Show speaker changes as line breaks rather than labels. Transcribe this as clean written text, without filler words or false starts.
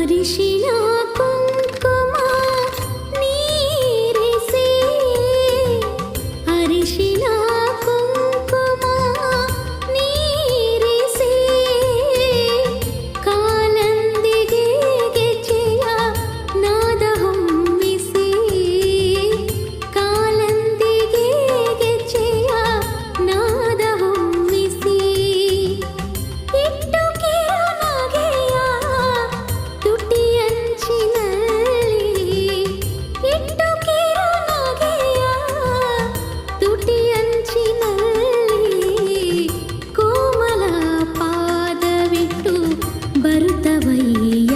ಅರಿಶಿನ ಕುಂಕುಮ ನೀರಿಸಿ ಅರಿಶಿನ ಕುಂಕುಮ ನೀರಿಸಿ ಕಾಲಂದಿಗೆ ಗೆಜ್ಜೆಯ ನಾದ ಹೊಮ್ಮಿಸಿ ಕಾಲಂದಿಗೆ ಗೆಜ್ಜೆಯ ನಾದ ಹೊಮ್ಮಿಸಿ ಇಟ್ಟು ಕಿರುನಗೆಯ ತುಟಿಯಂಚಿನಲ್ಲಿ ಇಟ್ಟು ಕಿರುನಗೆಯ ತುಟಿಯಂಚಿನಲ್ಲಿ ಕೋಮಲ ಪಾದವಿಟ್ಟು ಬರುತ್ತವಯ್ಯ